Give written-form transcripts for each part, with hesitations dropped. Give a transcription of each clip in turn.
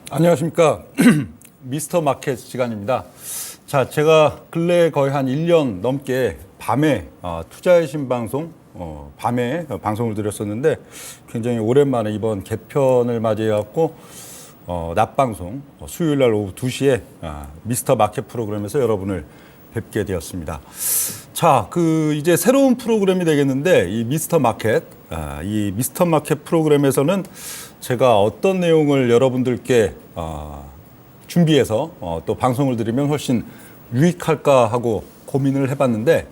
안녕하십니까. 미스터 마켓 시간입니다. 자, 제가 근래 거의 한 1년 넘게 밤에 투자의 신방송, 밤에 방송을 드렸었는데 굉장히 오랜만에 이번 개편을 맞이해갖고 낮방송, 수요일 날 오후 2시에 미스터 마켓 프로그램에서 여러분을 뵙게 되었습니다. 자, 이제 새로운 프로그램이 되겠는데 이 미스터 마켓 프로그램에서는 제가 어떤 내용을 여러분들께 준비해서 또 방송을 드리면 훨씬 유익할까 하고 고민을 해봤는데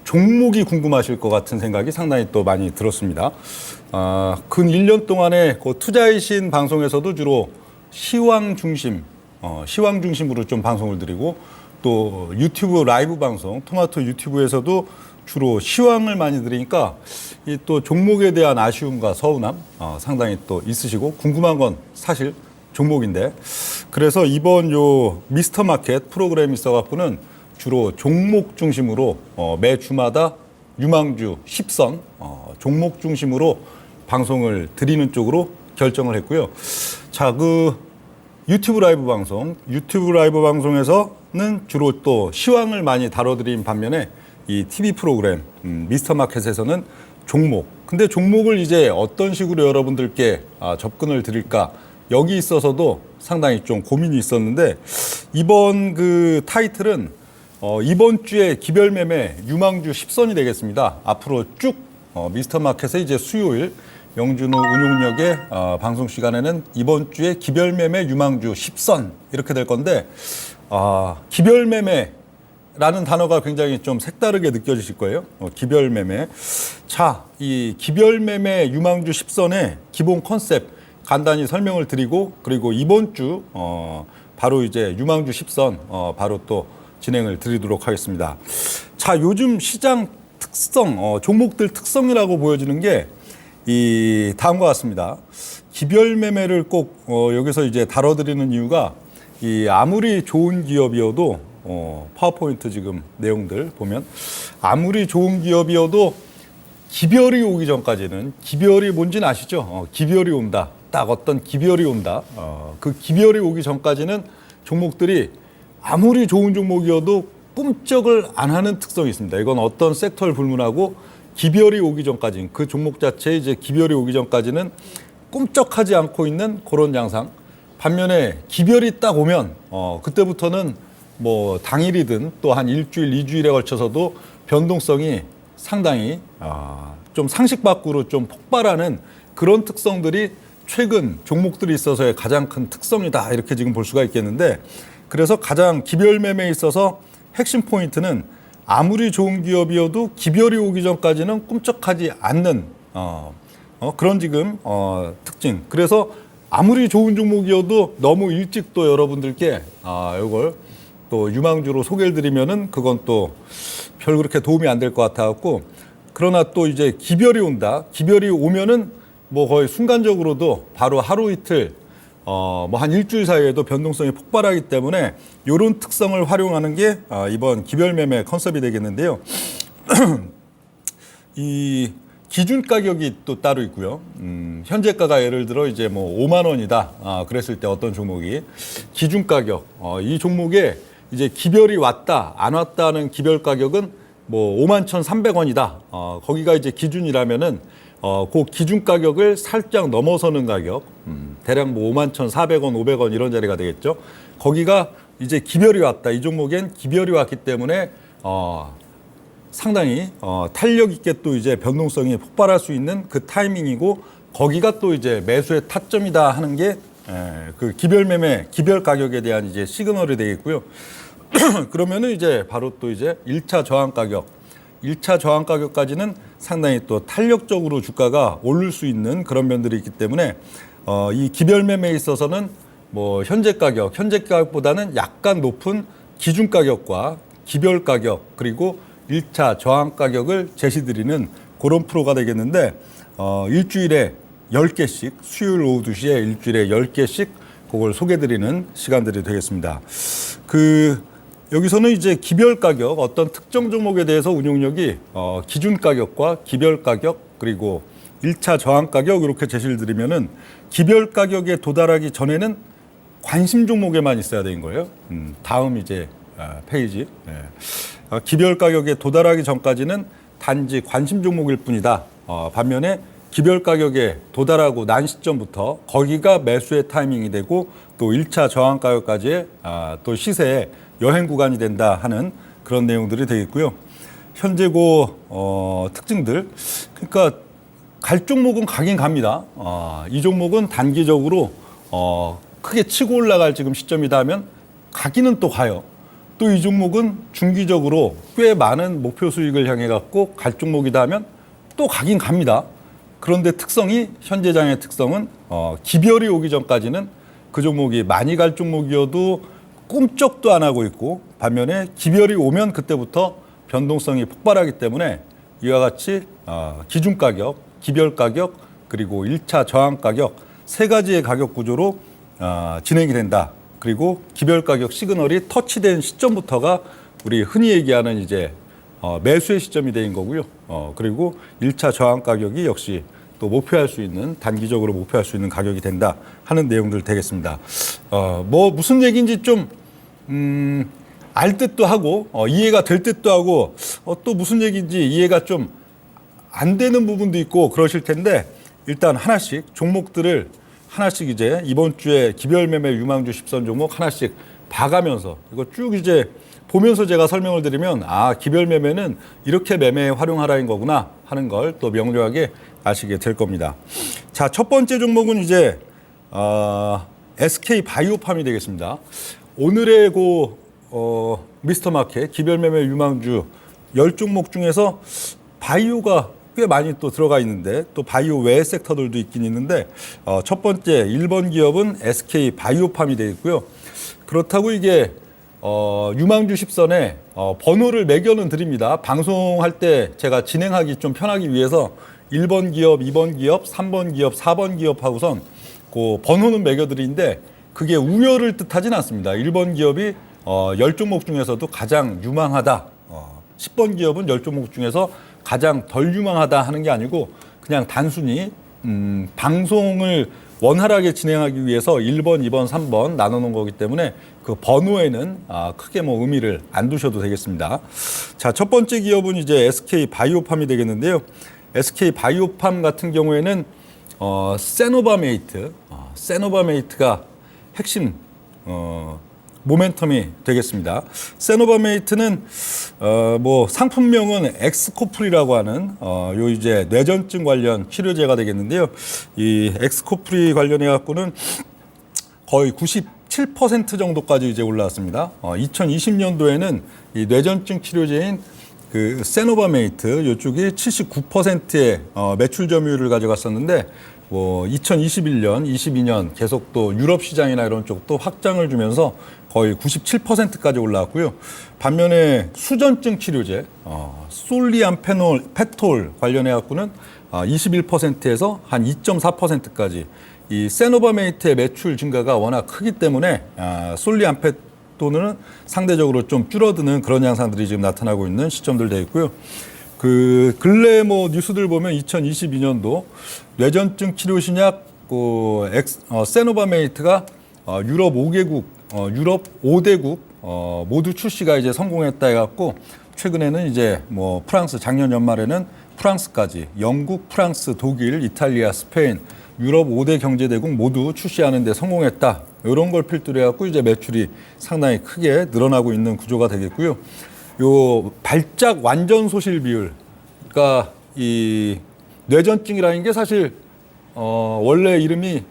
종목이 궁금하실 것 같은 생각이 상당히 또 많이 들었습니다. 근 1년 동안에 그 투자의 신 방송에서도 주로 시황 중심으로 좀 방송을 드리고 또 유튜브 라이브 방송, 토마토 유튜브에서도 주로 시황을 많이 드리니까 이 또 종목에 대한 아쉬움과 서운함 상당히 또 있으시고 궁금한 건 사실 종목인데 그래서 이번 요 미스터 마켓 프로그램이 있어갖고는 주로 종목 중심으로 매 주마다 유망주 10선 종목 중심으로 방송을 드리는 쪽으로 결정을 했고요. 자, 유튜브 라이브 방송에서는 주로 또 시황을 많이 다뤄드린 반면에 이 TV 프로그램 미스터 마켓에서는 종목. 근데 종목을 이제 어떤 식으로 여러분들께 접근을 드릴까 여기 있어서도 상당히 좀 고민이 있었는데 이번 타이틀은 이번 주에 기별 매매 유망주 10선이 되겠습니다. 앞으로 쭉 미스터 마켓의 이제 수요일 영준우 운용력의 방송 시간에는 이번 주에 기별 매매 유망주 10선 이렇게 될 건데 기별 매매라는 단어가 굉장히 좀 색다르게 느껴지실 거예요. 기별 매매. 자, 이 기별 매매 유망주 10선의 기본 컨셉 간단히 설명을 드리고 그리고 이번 주 바로 이제 유망주 10선 바로 또 진행을 드리도록 하겠습니다. 자, 요즘 시장 특성, 종목들 특성이라고 보여지는 게 이 다음과 같습니다. 기별 매매를 꼭 여기서 이제 다뤄드리는 이유가 이 아무리 좋은 기업이어도 파워포인트 지금 내용들 보면 아무리 좋은 기업이어도 기별이 오기 전까지는 기별이 뭔지는 아시죠? 기별이 온다. 딱 어떤 기별이 온다. 그 기별이 오기 전까지는 종목들이 아무리 좋은 종목이어도 꿈쩍을 안 하는 특성이 있습니다. 이건 어떤 섹터를 불문하고 기별이 오기 전까지 그 종목 자체에 이제 기별이 오기 전까지는 꿈쩍하지 않고 있는 그런 양상. 반면에 기별이 딱 오면 그때부터는 뭐 당일이든 또 한 일주일, 2주일에 걸쳐서도 변동성이 상당히 좀 상식 밖으로 좀 폭발하는 그런 특성들이 최근 종목들이 있어서의 가장 큰 특성이다 이렇게 지금 볼 수가 있겠는데 그래서 가장 기별 매매에 있어서 핵심 포인트는 아무리 좋은 기업이어도 기별이 오기 전까지는 꿈쩍하지 않는 그런 지금 특징. 그래서 아무리 좋은 종목이어도 너무 일찍 또 여러분들께 이걸 또 유망주로 소개를 드리면은 그건 또 별 그렇게 도움이 안 될 것 같아갖고 그러나 또 이제 기별이 온다. 기별이 오면은 뭐 거의 순간적으로도 바로 하루 이틀 뭐 한 일주일 사이에도 변동성이 폭발하기 때문에 이런 특성을 활용하는 게 이번 기별 매매 컨셉이 되겠는데요. 이 기준 가격이 또 따로 있고요. 현재가가 예를 들어 이제 뭐 5만 원이다. 그랬을 때 어떤 종목이 기준 가격 이 종목에 이제 기별이 왔다 안 왔다는 기별 가격은 뭐 51,300원이다. 거기가 이제 기준이라면은 그 기준 가격을 살짝 넘어서는 가격, 대략 뭐 51,400원, 500원 이런 자리가 되겠죠. 거기가 이제 기별이 왔다. 이 종목엔 기별이 왔기 때문에 상당히 탄력 있게 또 이제 변동성이 폭발할 수 있는 그 타이밍이고 거기가 또 이제 매수의 타점이다 하는 게 그 기별 매매, 기별 가격에 대한 이제 시그널이 되겠고요. 그러면은 이제 바로 또 이제 1차 저항 가격. 1차 저항 가격까지는 상당히 또 탄력적으로 주가가 오를 수 있는 그런 면들이 있기 때문에 이 기별 매매에 있어서는 뭐 현재 가격보다는 약간 높은 기준 가격과 기별 가격 그리고 1차 저항 가격을 제시드리는 그런 프로가 되겠는데 일주일에 10개씩 수요일 오후 2시에 일주일에 10개씩 그걸 소개드리는 시간들이 되겠습니다. 여기서는 이제 기별 가격, 어떤 특정 종목에 대해서 운용력이 기준 가격과 기별 가격 그리고 1차 저항 가격 이렇게 제시를 드리면은 기별 가격에 도달하기 전에는 관심 종목에만 있어야 되는 거예요. 다음 이제 페이지. 기별 가격에 도달하기 전까지는 단지 관심 종목일 뿐이다. 반면에 기별 가격에 도달하고 난 시점부터 거기가 매수의 타이밍이 되고 또 1차 저항 가격까지의 또 시세의 여행 구간이 된다 하는 그런 내용들이 되겠고요. 현재고 특징들. 그러니까 갈 종목은 가긴 갑니다. 이 종목은 단기적으로 크게 치고 올라갈 지금 시점이다 하면 가기는 또 가요. 또 이 종목은 중기적으로 꽤 많은 목표 수익을 향해 갖고 갈 종목이다 하면 또 가긴 갑니다. 그런데 특성이 현재장의 특성은 기별이 오기 전까지는 그 종목이 많이 갈 종목이어도 꿈쩍도 안 하고 있고 반면에 기별이 오면 그때부터 변동성이 폭발하기 때문에 이와 같이 기준 가격, 기별 가격 그리고 1차 저항 가격 세 가지의 가격 구조로 진행이 된다. 그리고 기별 가격 시그널이 터치된 시점부터가 우리 흔히 얘기하는 이제 매수의 시점이 되는 거고요. 그리고 1차 저항 가격이 역시 또 목표할 수 있는 단기적으로 목표할 수 있는 가격이 된다 하는 내용들 되겠습니다. 뭐 무슨 얘기인지 좀 알 듯도 하고 이해가 될 듯도 하고 또 무슨 얘기인지 이해가 좀 안 되는 부분도 있고 그러실 텐데 일단 하나씩 종목들을 하나씩 이제 이번 주에 기별 매매 유망주 10선 종목 하나씩 봐가면서 이거 쭉 이제 보면서 제가 설명을 드리면 기별 매매는 이렇게 매매에 활용하라는 거구나 하는 걸 또 명료하게 아시게 될 겁니다. 자, 첫 번째 종목은 이제 SK 바이오팜이 되겠습니다. 오늘의 미스터 마켓 기별 매매 유망주 10종목 중에서 바이오가 꽤 많이 또 들어가 있는데 또 바이오 외 섹터들도 있긴 있는데 첫 번째 1번 기업은 SK 바이오팜이 되어 있고요. 그렇다고 이게 유망주 10선에 번호를 매겨는 드립니다. 방송할 때 제가 진행하기 좀 편하기 위해서 1번 기업, 2번 기업, 3번 기업, 4번 기업 하고선 그 번호는 매겨드리는데 그게 우열을 뜻하진 않습니다. 1번 기업이 10종목 중에서도 가장 유망하다. 10번 기업은 10종목 중에서 가장 덜 유망하다 하는 게 아니고 그냥 단순히 방송을 원활하게 진행하기 위해서 1번, 2번, 3번 나눠놓은 거기 때문에 그 번호에는 크게 뭐 의미를 안 두셔도 되겠습니다. 자, 첫 번째 기업은 이제 SK 바이오팜이 되겠는데요. SK 바이오팜 같은 경우에는 세노바메이트가 핵심 모멘텀이 되겠습니다. 세노바메이트는 뭐 상품명은 엑스코프리라고 하는 요 이제 뇌전증 관련 치료제가 되겠는데요. 이 엑스코프리 관련해 갖고는 거의 97% 정도까지 이제 올라왔습니다. 2020년도에는 이 뇌전증 치료제인 그 세노바메이트 이쪽이 79%의 매출 점유율을 가져갔었는데 뭐 2021년, 22년 계속 또 유럽 시장이나 이런 쪽도 확장을 주면서 거의 97%까지 올라왔고요. 반면에 수전증 치료제 솔리안 페톨 관련해 갖고는 21%에서 한 2.4%까지 이 세노바메이트의 매출 증가가 워낙 크기 때문에 솔리안 페톨은 상대적으로 좀 줄어드는 그런 양상들이 지금 나타나고 있는 시점들 되어 있고요. 그 근래 뭐 뉴스들 보면 2022년도 뇌전증 치료 신약 세노바메이트가 유럽 5개국, 유럽 5대국 모두 출시가 이제 성공했다 해갖고 최근에는 이제 뭐 프랑스 작년 연말에는 프랑스까지 영국, 프랑스, 독일, 이탈리아, 스페인 유럽 5대 경제대국 모두 출시하는 데 성공했다. 이런 걸 필두로 해갖고 이제 매출이 상당히 크게 늘어나고 있는 구조가 되겠고요. 요 발작 완전 소실 비율, 그러니까 이 뇌전증이라는 게 사실 원래 이름이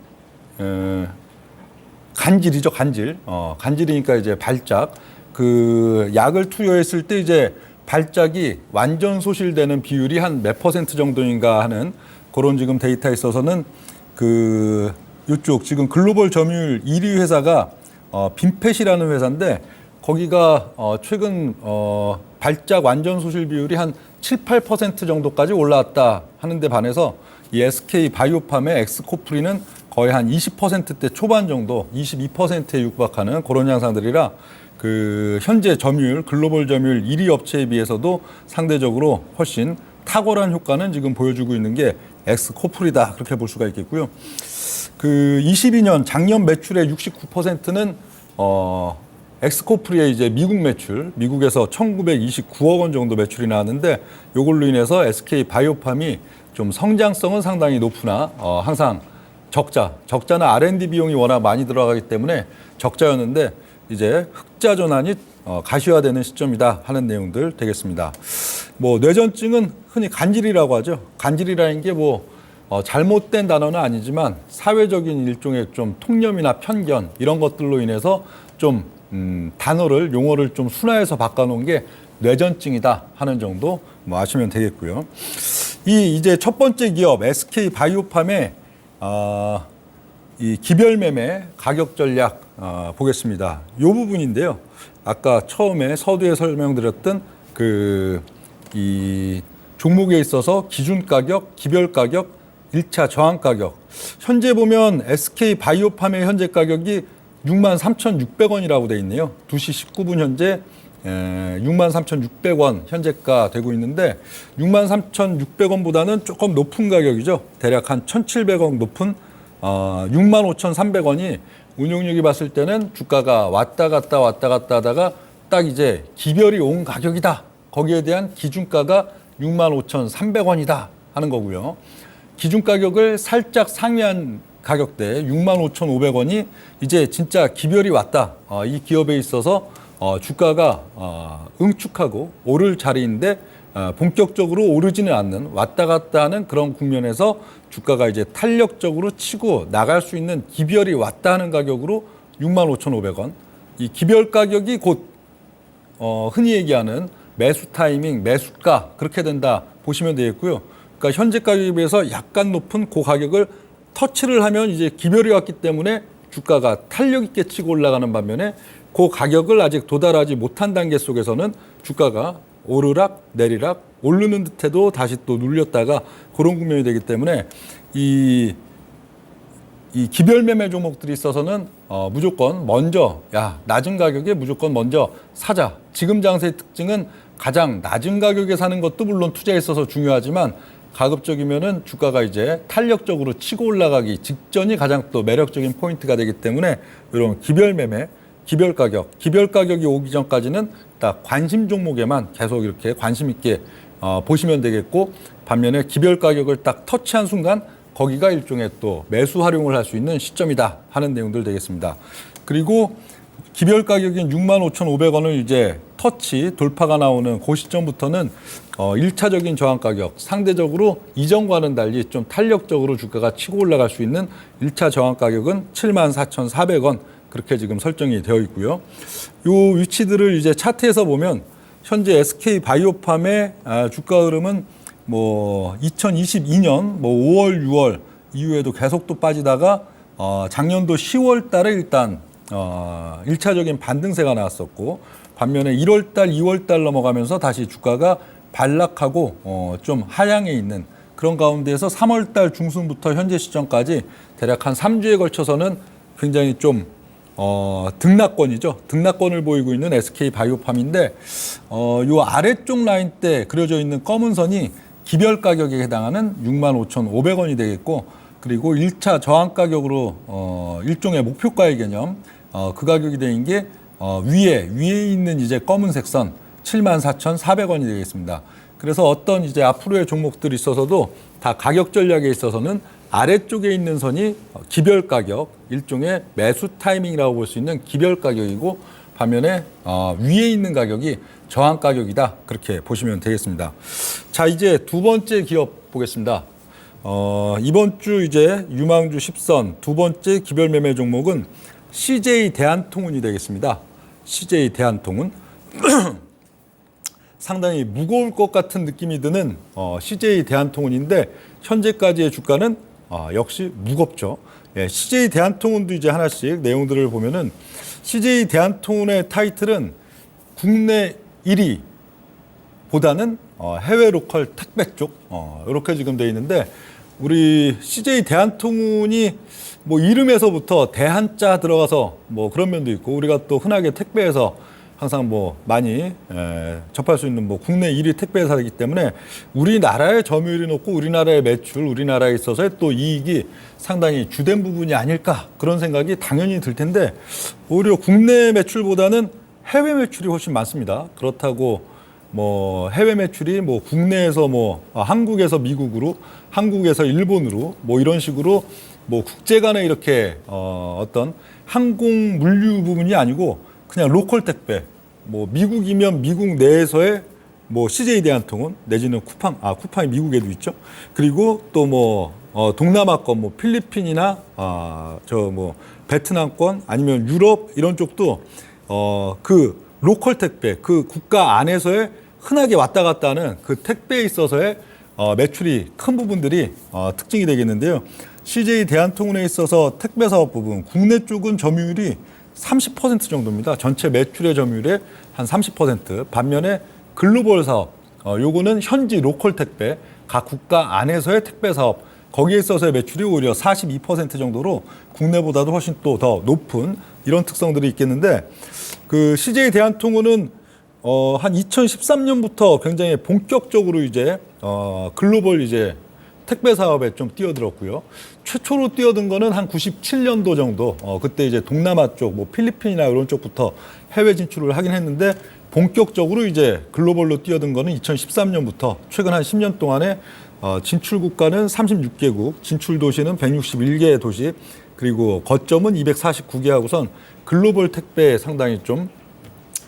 간질이죠, 간질. 간질이니까 이제 발작. 그 약을 투여했을 때 이제 발작이 완전 소실되는 비율이 한 몇 퍼센트 정도인가 하는 그런 지금 데이터에 있어서는 그 이쪽 지금 글로벌 점유율 1위 회사가 빈펫이라는 회사인데 거기가 최근 발작 완전 소실 비율이 한 7, 8% 정도까지 올라왔다 하는데 반해서 이 SK 바이오팜의 엑스코프리는 거의 한 20%대 초반 정도, 22%에 육박하는 그런 양상들이라 그 현재 점유율, 글로벌 점유율 1위 업체에 비해서도 상대적으로 훨씬 탁월한 효과는 지금 보여주고 있는 게 엑스코프리다 그렇게 볼 수가 있겠고요. 그 22년 작년 매출의 69%는 엑스코프리의 이제 미국 매출, 미국에서 1,929억 원 정도 매출이 나왔는데 이걸로 인해서 SK 바이오팜이 좀 성장성은 상당히 높으나 항상 적자는 R&D 비용이 워낙 많이 들어가기 때문에 적자였는데 이제 흑자 전환이 가시화되는 시점이다 하는 내용들 되겠습니다. 뭐 뇌전증은 흔히 간질이라고 하죠. 간질이라는 게 뭐 잘못된 단어는 아니지만 사회적인 일종의 좀 통념이나 편견 이런 것들로 인해서 좀 단어를 용어를 좀 순화해서 바꿔놓은 게 뇌전증이다 하는 정도 뭐 아시면 되겠고요. 이제 첫 번째 기업 SK 바이오팜의 이 기별 매매 가격 전략 보겠습니다. 이 부분인데요. 아까 처음에 서두에 설명드렸던 이 종목에 있어서 기준 가격, 기별 가격, 1차 저항 가격. 현재 보면 SK 바이오팜의 현재 가격이 63,600원이라고 돼 있네요. 2시 19분 현재 63,600원 현재가 되고 있는데 63,600원보다는 조금 높은 가격이죠. 대략 한 1,700원 높은 65,300원이 운용력이 봤을 때는 주가가 왔다 갔다 하다가 딱 이제 기별이 온 가격이다. 거기에 대한 기준가가 65,300원이다 하는 거고요. 기준 가격을 살짝 상회한 가격대 65,500원이 이제 진짜 기별이 왔다. 이 기업에 있어서 주가가 응축하고 오를 자리인데 본격적으로 오르지는 않는 왔다 갔다 하는 그런 국면에서 주가가 이제 탄력적으로 치고 나갈 수 있는 기별이 왔다 하는 가격으로 65,500원. 이 기별 가격이 곧 흔히 얘기하는 매수 타이밍, 매수가 그렇게 된다 보시면 되겠고요. 그러니까 현재 가격에 비해서 약간 높은 그 가격을 터치를 하면 이제 기별이 왔기 때문에 주가가 탄력 있게 치고 올라가는 반면에 그 가격을 아직 도달하지 못한 단계 속에서는 주가가 오르락 내리락 오르는 듯해도 다시 또 눌렸다가 그런 국면이 되기 때문에 이 기별 매매 종목들이 있어서는 무조건 먼저 낮은 가격에 무조건 먼저 사자. 지금 장세의 특징은 가장 낮은 가격에 사는 것도 물론 투자에 있어서 중요하지만 가급적이면은 주가가 이제 탄력적으로 치고 올라가기 직전이 가장 또 매력적인 포인트가 되기 때문에 이런 기별 매매, 기별 가격이 오기 전까지는 딱 관심 종목에만 계속 이렇게 관심 있게 보시면 되겠고 반면에 기별 가격을 딱 터치한 순간 거기가 일종의 또 매수 활용을 할 수 있는 시점이다 하는 내용들 되겠습니다. 그리고 기별 가격인 65,500원을 이제 터치 돌파가 나오는 그 시점부터는 1차적인 저항 가격 상대적으로 이전과는 달리 좀 탄력적으로 주가가 치고 올라갈 수 있는 1차 저항 가격은 74,400원 그렇게 지금 설정이 되어 있고요. 이 위치들을 이제 차트에서 보면 현재 SK 바이오팜의 주가 흐름은 뭐 2022년 뭐 5월, 6월 이후에도 계속 또 빠지다가 작년도 10월 달에 일단 1차적인 반등세가 나왔었고 반면에 1월 달, 2월 달 넘어가면서 다시 주가가 반락하고 좀 하향에 있는 그런 가운데에서 3월 달 중순부터 현재 시점까지 대략 한 3주에 걸쳐서는 굉장히 좀 등락권이죠. 등락권을 보이고 있는 SK 바이오팜인데 요 아래쪽 라인 때 그려져 있는 검은 선이 기별 가격에 해당하는 65,500원이 되겠고 그리고 1차 저항 가격으로 일종의 목표가의 개념 그 가격이 되는 게 위에 있는 이제 검은색 선 74,400원이 되겠습니다. 그래서 어떤 이제 앞으로의 종목들이 있어서도 다 가격 전략에 있어서는 아래쪽에 있는 선이 기별 가격, 일종의 매수 타이밍이라고 볼 수 있는 기별 가격이고 반면에 위에 있는 가격이 저항 가격이다. 그렇게 보시면 되겠습니다. 자, 이제 두 번째 기업 보겠습니다. 이번 주 이제 유망주 10선 두 번째 기별 매매 종목은 CJ 대한통운이 되겠습니다. CJ 대한통운. 상당히 무거울 것 같은 느낌이 드는 CJ 대한통운인데 현재까지의 주가는 역시 무겁죠. 예, CJ 대한통운도 이제 하나씩 내용들을 보면은 CJ 대한통운의 타이틀은 국내 1위보다는 해외 로컬 택배 쪽 이렇게 지금 돼 있는데 우리 CJ 대한통운이 뭐 이름에서부터 대한자 들어가서 뭐 그런 면도 있고 우리가 또 흔하게 택배에서 항상 뭐 많이 접할 수 있는 뭐 국내 1위 택배 회사이기 때문에 우리나라의 점유율이 높고 우리나라의 매출, 우리나라에 있어서의 또 이익이 상당히 주된 부분이 아닐까 그런 생각이 당연히 들 텐데 오히려 국내 매출보다는 해외 매출이 훨씬 많습니다. 그렇다고 뭐 해외 매출이 뭐 국내에서 뭐 한국에서 미국으로, 한국에서 일본으로 뭐 이런 식으로 뭐 국제 간에 이렇게 어떤 항공 물류 부분이 아니고 그냥 로컬 택배, 뭐 미국이면 미국 내에서의 뭐 CJ 대한통운 내지는 쿠팡이 미국에도 있죠. 그리고 또 뭐 동남아권 뭐 필리핀이나 저 뭐 베트남권 아니면 유럽 이런 쪽도 그 로컬 택배 그 국가 안에서의 흔하게 왔다 갔다 하는 그 택배에 있어서의 매출이 큰 부분들이 특징이 되겠는데요. CJ 대한통운에 있어서 택배 사업 부분 국내 쪽은 점유율이 30% 정도입니다. 전체 매출의 점유율의 한 30%. 반면에 글로벌 사업, 요거는 현지 로컬 택배, 각 국가 안에서의 택배 사업, 거기에 있어서의 매출이 오히려 42% 정도로 국내보다도 훨씬 또 더 높은 이런 특성들이 있겠는데 그 CJ 대한통운은 한 2013년부터 굉장히 본격적으로 이제 글로벌 이제 택배 사업에 좀 뛰어들었고요. 최초로 뛰어든 거는 한 97년도 정도. 그때 이제 동남아 쪽, 뭐 필리핀이나 이런 쪽부터 해외 진출을 하긴 했는데 본격적으로 이제 글로벌로 뛰어든 거는 2013년부터 최근 한 10년 동안에 진출 국가는 36개국, 진출 도시는 161개 도시, 그리고 거점은 249개 하고선 글로벌 택배에 상당히 좀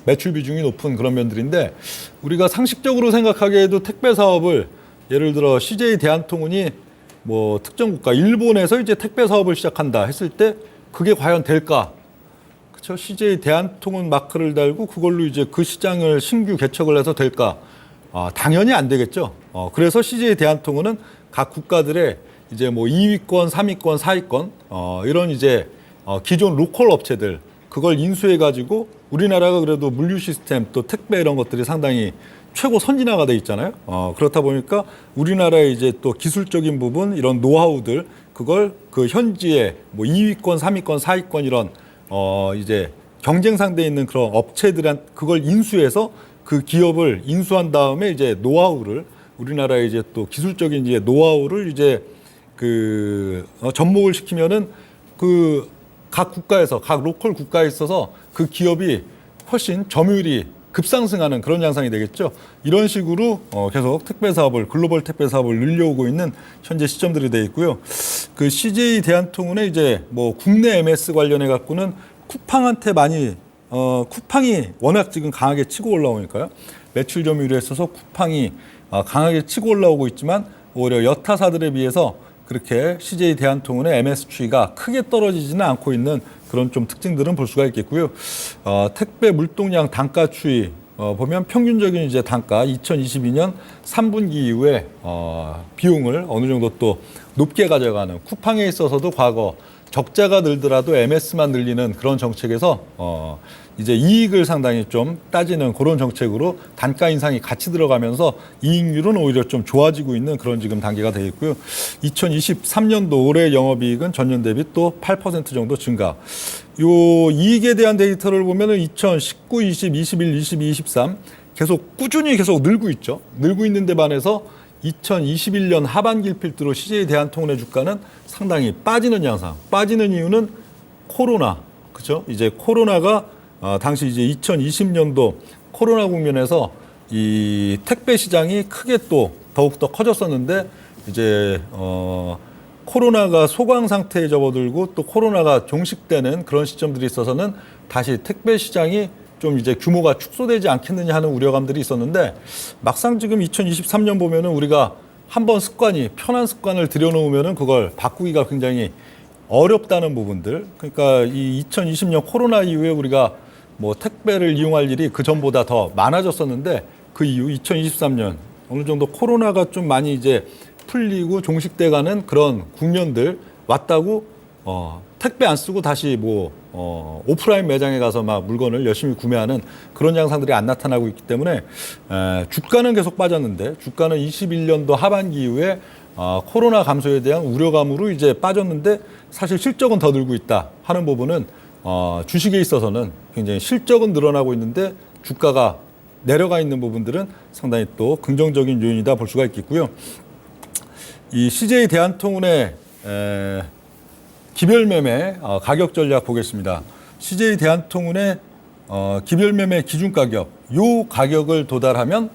매출 비중이 높은 그런 면들인데 우리가 상식적으로 생각하기에도 택배 사업을 예를 들어 CJ 대한통운이 뭐 특정 국가 일본에서 이제 택배 사업을 시작한다 했을 때 그게 과연 될까? 그렇죠? CJ 대한통운 마크를 달고 그걸로 이제 그 시장을 신규 개척을 해서 될까? 당연히 안 되겠죠. 그래서 CJ 대한통운은 각 국가들의 이제 뭐 2위권, 3위권, 4위권 이런 이제 기존 로컬 업체들 그걸 인수해 가지고 우리나라가 그래도 물류 시스템 또 택배 이런 것들이 상당히 최고 선진화가 돼 있잖아요. 그렇다 보니까 우리나라의 이제 또 기술적인 부분 이런 노하우들 그걸 그 현지의 뭐 2위권, 3위권, 4위권 이런 이제 경쟁 상대에 있는 그런 업체들한 그걸 인수해서 그 기업을 인수한 다음에 이제 노하우를 우리나라의 이제 또 기술적인 이제 노하우를 이제 그 접목을 시키면은 그 각 국가에서 각 로컬 국가에 있어서 그 기업이 훨씬 점유율이 급상승하는 그런 양상이 되겠죠. 이런 식으로 계속 택배 사업을 글로벌 택배 사업을 늘려오고 있는 현재 시점들이 되어 있고요. 그 CJ 대한통운의 이제 뭐 국내 MS 관련해 갖고는 쿠팡한테 많이 쿠팡이 워낙 지금 강하게 치고 올라오니까요. 매출 점유율에 있어서 쿠팡이 강하게 치고 올라오고 있지만 오히려 여타사들에 비해서 그렇게 CJ 대한통운의 MS 추이가 크게 떨어지지는 않고 있는 그런 좀 특징들은 볼 수가 있겠고요. 택배 물동량 단가 추이 보면 평균적인 이제 단가 2022년 3분기 이후에 비용을 어느 정도 또 높게 가져가는 쿠팡에 있어서도 과거 적자가 늘더라도 MS만 늘리는 그런 정책에서 이제 이익을 상당히 좀 따지는 그런 정책으로 단가 인상이 같이 들어가면서 이익률은 오히려 좀 좋아지고 있는 그런 지금 단계가 되어 있고요. 2023년도 올해 영업이익은 전년 대비 또 8% 정도 증가. 요 이익에 대한 데이터를 보면은 2019, 20, 21, 22, 23 계속 꾸준히 계속 늘고 있죠. 늘고 있는 데 반해서 2021년 하반기를 필두로 CJ 대한통운의 주가는 상당히 빠지는 양상. 빠지는 이유는 코로나, 그렇죠? 이제 코로나가 당시 이제 2020년도 코로나 국면에서 이 택배 시장이 크게 또 더욱더 커졌었는데 이제 코로나가 소강 상태에 접어들고 또 코로나가 종식되는 그런 시점들이 있어서는 다시 택배 시장이 좀 이제 규모가 축소되지 않겠느냐 하는 우려감들이 있었는데 막상 지금 2023년 보면은 우리가 한번 습관이 편한 습관을 들여놓으면은 그걸 바꾸기가 굉장히 어렵다는 부분들. 그러니까 이 2020년 코로나 이후에 우리가 뭐 택배를 이용할 일이 그 전보다 더 많아졌었는데 그 이후 2023년 어느 정도 코로나가 좀 많이 이제 풀리고 종식돼가는 그런 국면들 왔다고 택배 안 쓰고 다시 뭐 오프라인 매장에 가서 막 물건을 열심히 구매하는 그런 양상들이 안 나타나고 있기 때문에 주가는 계속 빠졌는데 주가는 21년도 하반기 이후에 코로나 감소에 대한 우려감으로 이제 빠졌는데 사실 실적은 더 늘고 있다 하는 부분은 주식에 있어서는 굉장히 실적은 늘어나고 있는데 주가가 내려가 있는 부분들은 상당히 또 긍정적인 요인이다 볼 수가 있겠고요. 이 CJ 대한통운의 기별매매 가격 전략 보겠습니다. CJ 대한통운의 기별매매 기준가격, 요 가격을 도달하면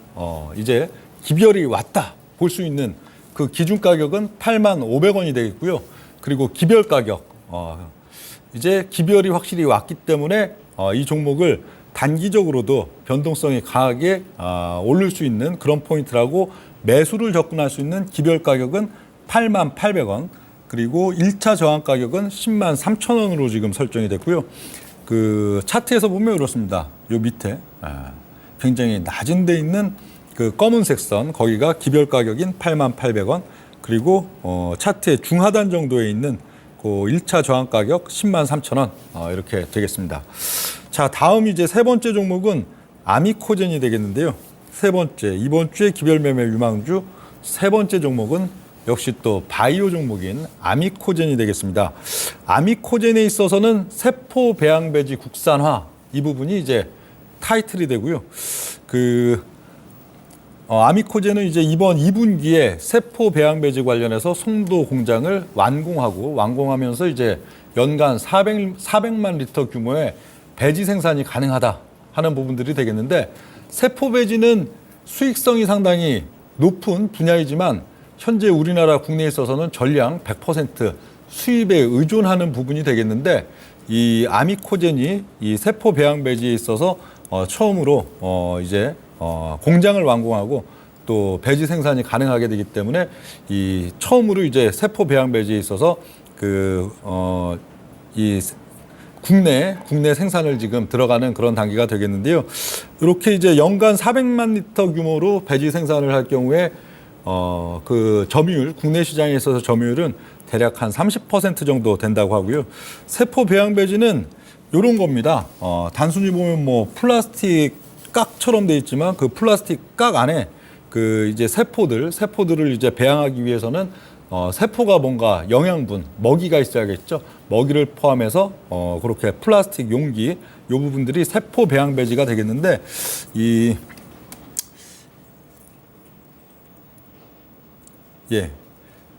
이제 기별이 왔다 볼 수 있는 그 기준가격은 85,000원이 되겠고요. 그리고 기별가격, 이제 기별이 확실히 왔기 때문에 이 종목을 단기적으로도 변동성이 강하게 오를 수 있는 그런 포인트라고 매수를 접근할 수 있는 기별가격은 88,000원, 그리고 1차 저항 가격은 103,000원으로 지금 설정이 됐고요. 그 차트에서 보면 이렇습니다. 요 밑에 굉장히 낮은 데 있는 그 검은색 선, 거기가 기별 가격인 88,000원, 그리고 차트의 중하단 정도에 있는 그 1차 저항 가격 103,000원 이렇게 되겠습니다. 자, 다음 이제 세 번째 종목은 아미코젠이 되겠는데요. 세 번째, 이번 주에 기별 매매 유망주 세 번째 종목은 역시 또 바이오 종목인 아미코젠이 되겠습니다. 아미코젠에 있어서는 세포 배양 배지 국산화 이 부분이 이제 타이틀이 되고요. 아미코젠은 이제 이번 2분기에 세포 배양 배지 관련해서 송도 공장을 완공하면서 이제 연간 400만 리터 규모의 배지 생산이 가능하다 하는 부분들이 되겠는데, 세포 배지는 수익성이 상당히 높은 분야이지만 현재 우리나라 국내에 있어서는 전량 100% 수입에 의존하는 부분이 되겠는데, 이 아미코젠이 이 세포 배양 배지에 있어서 처음으로 이제 공장을 완공하고 또 배지 생산이 가능하게 되기 때문에 이 처음으로 이제 세포 배양 배지에 있어서 이 국내 생산을 지금 들어가는 그런 단계가 되겠는데요. 이렇게 이제 연간 400만 리터 규모로 배지 생산을 할 경우에 그 점유율, 국내 시장에 있어서 점유율은 대략 한 30% 정도 된다고 하고요. 세포 배양 배지는 이런 겁니다. 단순히 보면 뭐 플라스틱 깍처럼 돼 있지만 그 플라스틱 깍 안에 그 이제 세포들을 이제 배양하기 위해서는 세포가 뭔가 영양분, 먹이가 있어야겠죠. 먹이를 포함해서 그렇게 플라스틱 용기, 요 부분들이 세포 배양 배지가 되겠는데, 이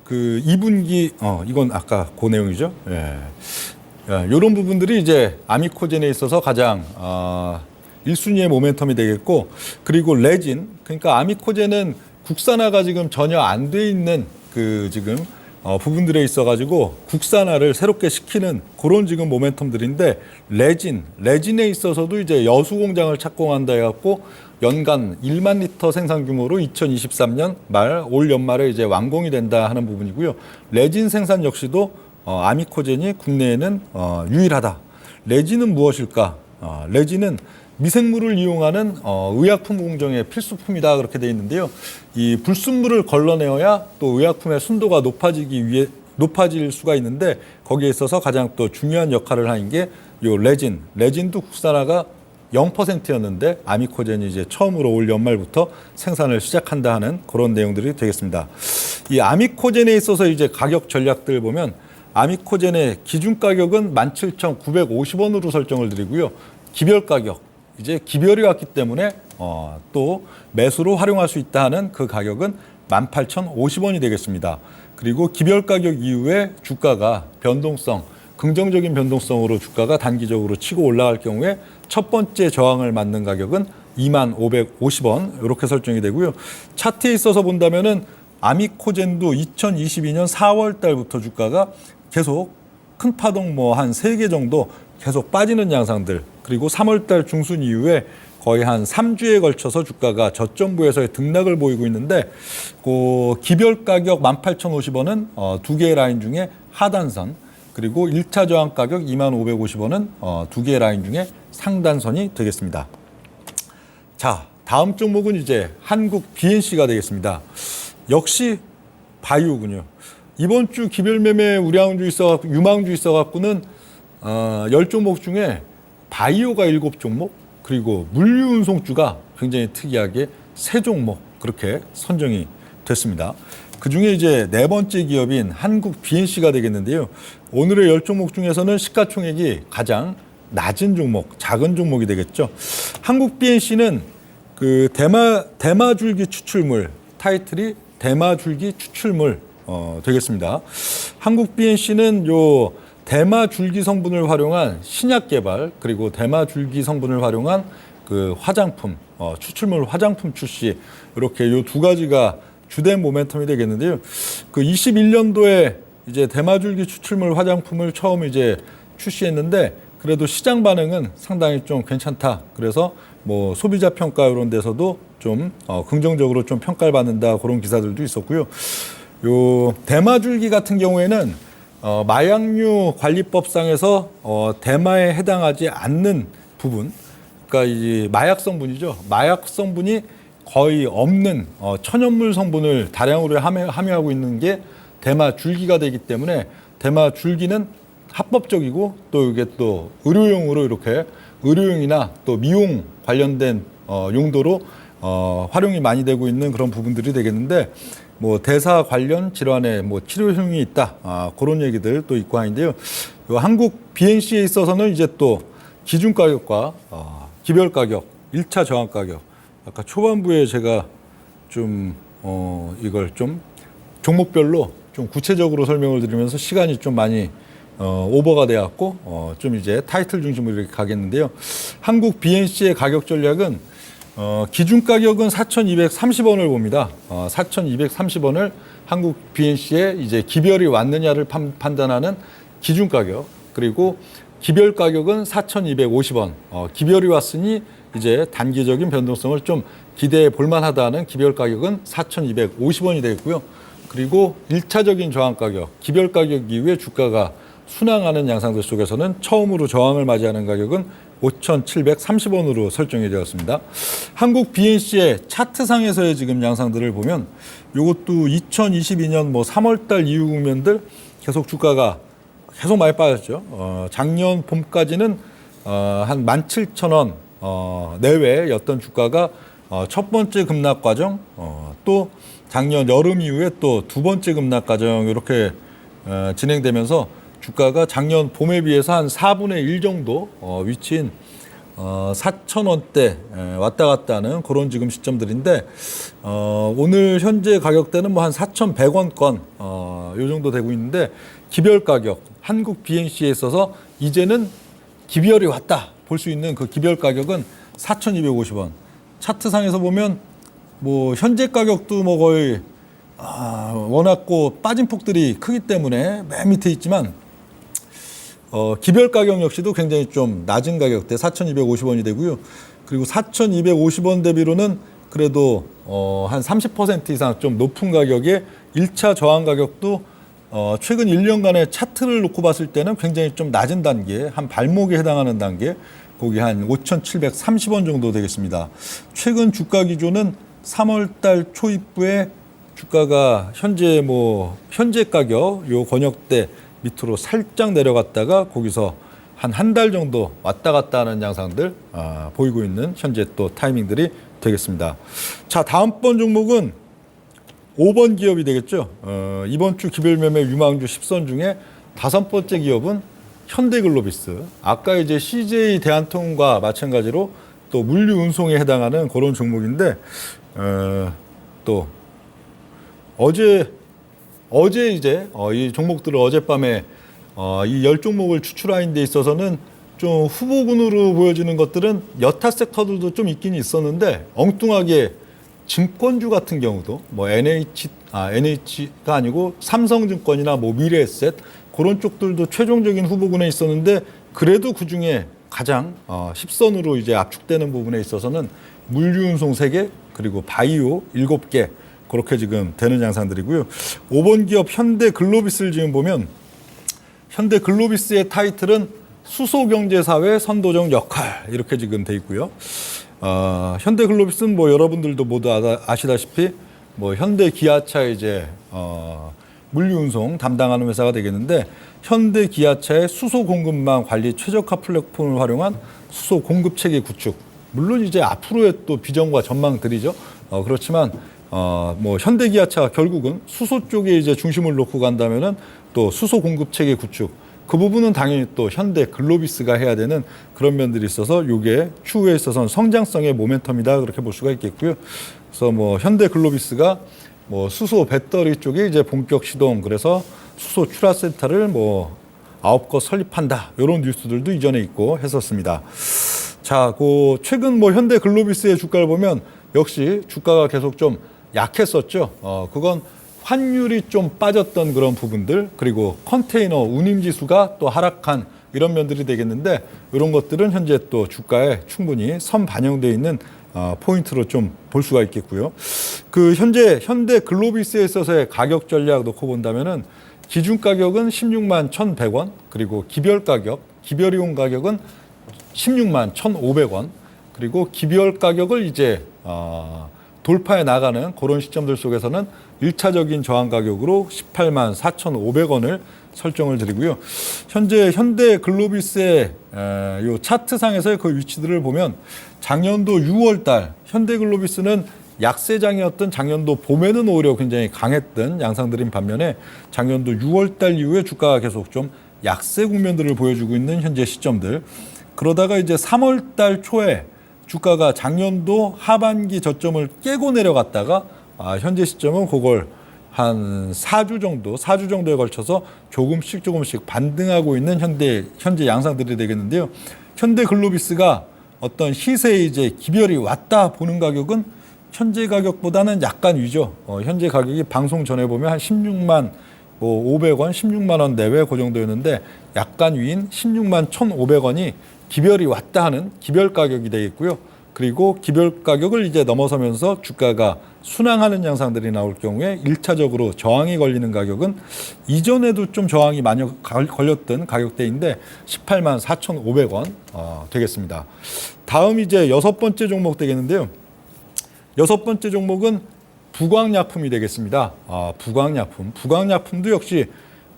2분기 이건 아까 그 내용이죠. 이런 부분들이 이제 아미코젠에 있어서 가장 1순위의 모멘텀이 되겠고, 그리고 레진, 그러니까 아미코젠은 국산화가 지금 전혀 안 돼 있는 그 지금 부분들에 있어가지고 국산화를 새롭게 시키는 그런 지금 모멘텀들인데, 레진에 있어서도 이제 여수 공장을 착공한다 해갖고 연간 1만 리터 생산 규모로 2023년 올 연말에 이제 완공이 된다 하는 부분이고요. 레진 생산 역시도 아미코젠이 국내에는 유일하다. 레진은 무엇일까? 레진은 미생물을 이용하는 의약품 공정의 필수품이다, 그렇게 되어 있는데요. 이 불순물을 걸러내어야 또 의약품의 순도가 높아질 수가 있는데, 거기에 있어서 가장 또 중요한 역할을 하는 게 요 레진도 국산화가 0%였는데 아미코젠이 이제 처음으로 올 연말부터 생산을 시작한다 하는 그런 내용들이 되겠습니다. 이 아미코젠에 있어서 이제 가격 전략들 보면, 아미코젠의 기준 가격은 17,950원으로 설정을 드리고요. 기별 가격, 이제 기별이 왔기 때문에 또 매수로 활용할 수 있다 하는 그 가격은 18,050원이 되겠습니다. 그리고 기별 가격 이후에 주가가 긍정적인 변동성으로 주가가 단기적으로 치고 올라갈 경우에 첫 번째 저항을 맞는 가격은 25,550원 이렇게 설정이 되고요. 차트에 있어서 본다면은 아미코젠도 2022년 4월 달부터 주가가 계속 큰 파동 한 3개 정도 계속 빠지는 양상들, 그리고 3월 달 중순 이후에 거의 한 3주에 걸쳐서 주가가 저점부에서의 등락을 보이고 있는데, 그 기별 가격 18,050원은 두 개의 라인 중에 하단선, 그리고 1차 저항 가격 25,550원은 두 개의 라인 중에 상단선이 되겠습니다. 자, 다음 종목은 이제 한국 BNC가 되겠습니다. 역시 바이오군요. 이번 주 기별 매매 유망주 있어갖고는 10종목 중에 바이오가 7종목, 그리고 물류운송주가 굉장히 특이하게 3종목 그렇게 선정이 됐습니다. 그중에 이제 네 번째 기업인 한국 BNC가 되겠는데요. 오늘의 10종목 중에서는 시가총액이 가장 낮은 종목, 작은 종목이 되겠죠. 한국 BNC는 그 대마줄기 추출물, 타이틀이 대마줄기 추출물 되겠습니다. 한국 BNC는 요 대마줄기 성분을 활용한 신약 개발, 그리고 대마줄기 성분을 활용한 그 화장품, 추출물 화장품 출시, 이렇게 요 두 가지가 주된 모멘텀이 되겠는데요. 그 21년도에 이제 대마줄기 추출물 화장품을 처음 이제 출시했는데 그래도 시장 반응은 상당히 좀 괜찮다. 그래서 뭐 소비자 평가 이런 데서도 좀 긍정적으로 좀 평가를 받는다, 그런 기사들도 있었고요. 요 대마줄기 같은 경우에는 마약류 관리법상에서 대마에 해당하지 않는 부분, 그러니까 이 마약 성분이죠. 마약 성분이 거의 없는 천연물 성분을 다량으로 함유하고 있는 게 대마줄기가 되기 때문에 대마줄기는 합법적이고, 또 이게 또 의료용으로 이렇게 의료용이나 또 미용 관련된 용도로 활용이 많이 되고 있는 그런 부분들이 되겠는데, 뭐 대사 관련 질환에 뭐 치료 효능이 있다, 그런 얘기들 또 있고 하는데요. 요 한국 BNC에 있어서는 이제 또 기준 가격과 기별 가격, 1차 저항 가격, 아까 초반부에 제가 좀 이걸 좀 종목별로 좀 구체적으로 설명을 드리면서 시간이 좀 많이 오버가 돼갖고 좀 이제 타이틀 중심으로 이렇게 가겠는데요. 한국 BNC의 가격 전략은 기준 가격은 4,230원을 봅니다. 4,230원을 한국 BNC에 이제 기별이 왔느냐를 판단하는 기준 가격, 그리고 기별 가격은 4,250원. 기별이 왔으니 이제 단기적인 변동성을 좀 기대해 볼 만하다는 기별 가격은 4,250원이 되겠고요. 그리고 1차적인 저항 가격, 기별 가격 이후에 주가가 순항하는 양상들 속에서는 처음으로 저항을 맞이하는 가격은 5,730원으로 설정이 되었습니다. 한국 BNC의 차트상에서의 지금 양상들을 보면 이것도 2022년 뭐 3월달 이후 국면들 계속 주가가 계속 많이 빠졌죠. 작년 봄까지는 한 17,000원 내외였던 주가가 첫 번째 급락 과정, 또 작년 여름 이후에 또 두 번째 급락 과정 이렇게 진행되면서 주가가 작년 봄에 비해서 한 4분의 1 정도 위치인 4,000원대 왔다 갔다 하는 그런 지금 시점들인데, 오늘 현재 가격대는 뭐 한 4,100원권 요 정도 되고 있는데, 기별 가격, 한국 BNC에 있어서 이제는 기별이 왔다 볼 수 있는 그 기별 가격은 4,250원. 차트상에서 보면 뭐 현재 가격도 뭐 거의 워낙 빠진 폭들이 크기 때문에 맨 밑에 있지만 기별 가격 역시도 굉장히 좀 낮은 가격대 4,250원이 되고요. 그리고 4,250원 대비로는 그래도 한 30% 이상 좀 높은 가격에 1차 저항 가격도 최근 1년간의 차트를 놓고 봤을 때는 굉장히 좀 낮은 단계, 한 발목에 해당하는 단계, 거기 한 5,730원 정도 되겠습니다. 최근 주가 기조는 3월달 초입부에 주가가 현재 가격 요 권역대 밑으로 살짝 내려갔다가 거기서 한 달 정도 왔다 갔다 하는 양상들 보이고 있는 현재 또 타이밍들이 되겠습니다. 자, 다음번 종목은 5번 기업이 되겠죠. 이번 주 기별 매매 유망주 10선 중에 5번째 기업은 현대글로비스. 아까 이제 CJ 대한통운과 마찬가지로 또 물류 운송에 해당하는 그런 종목인데, 또 어제 이제 이 종목들을 어젯밤에 이 10종목을 추출하는 데 있어서는 좀 후보군으로 보여지는 것들은 여타 섹터들도 좀 있긴 있었는데, 엉뚱하게 증권주 같은 경우도 뭐 NH가 아니고 삼성증권이나 뭐 미래에셋 그런 쪽들도 최종적인 후보군에 있었는데, 그래도 그중에 가장 10선으로 이제 압축되는 부분에 있어서는 물류운송 3개, 그리고 바이오 7개, 그렇게 지금 되는 양상들이고요. 5번 기업 현대글로비스를 지금 보면 현대글로비스의 타이틀은 수소경제사회 선도적 역할, 이렇게 지금 돼 있고요. 현대글로비스는 뭐 여러분들도 모두 아시다시피 뭐 현대기아차의 이제 물류운송 담당하는 회사가 되겠는데, 현대기아차의 수소 공급망 관리 최적화 플랫폼을 활용한 수소 공급 체계 구축. 물론 이제 앞으로의 또 비전과 전망들이죠. 그렇지만 뭐 현대기아차가 결국은 수소 쪽에 이제 중심을 놓고 간다면은 또 수소 공급 체계 구축 그 부분은 당연히 또 현대 글로비스가 해야 되는 그런 면들이 있어서 이게 추후에 있어서는 성장성의 모멘텀이다 그렇게 볼 수가 있겠고요. 그래서 뭐 현대 글로비스가 뭐 수소 배터리 쪽에 이제 본격 시동 그래서 수소 출하 센터를 뭐 9곳 설립한다 이런 뉴스들도 이전에 있고 했었습니다. 자, 그 최근 뭐 현대 글로비스의 주가를 보면 역시 주가가 계속 좀 약했었죠. 그건 환율이 좀 빠졌던 그런 부분들 그리고 컨테이너 운임 지수가 또 하락한 이런 면들이 되겠는데 이런 것들은 현재 또 주가에 충분히 선반영되어 있는 포인트로 좀 볼 수가 있겠고요. 그 현재 현대 글로비스에 있어서의 가격 전략 놓고 본다면은 기준 가격은 16만 1,100원 그리고 기별 가격, 기별이용 가격은 16만 1,500원 그리고 기별 가격을 이제 돌파해 나가는 그런 시점들 속에서는 1차적인 저항 가격으로 18만 4,500원을 설정을 드리고요. 현재 현대 글로비스의 요 차트상에서의 그 위치들을 보면 작년도 6월 달 현대 글로비스는 약세장이었던 작년도 봄에는 오히려 굉장히 강했던 양상들인 반면에 작년도 6월 달 이후에 주가가 계속 좀 약세 국면들을 보여주고 있는 현재 시점들. 그러다가 이제 3월 달 초에 주가가 작년도 하반기 저점을 깨고 내려갔다가 현재 시점은 그걸 한 4주 정도에 걸쳐서 조금씩 반등하고 있는 현재 양상들이 되겠는데요. 현대 글로비스가 어떤 시세에 이제 기별이 왔다 보는 가격은 현재 가격보다는 약간 위죠. 현재 가격이 방송 전에 보면 한 16만 500원, 16만 원 내외 그 정도였는데 약간 위인 16만 1,500원이 기별이 왔다 하는 기별 가격이 되겠고요. 그리고 기별 가격을 이제 넘어서면서 주가가 순항하는 양상들이 나올 경우에 1차적으로 저항이 걸리는 가격은 이전에도 좀 저항이 많이 걸렸던 가격대인데 18만 4,500원 되겠습니다. 다음 이제 6번째 종목 되겠는데요. 6번째 종목은 부광약품이 되겠습니다. 부광약품도 역시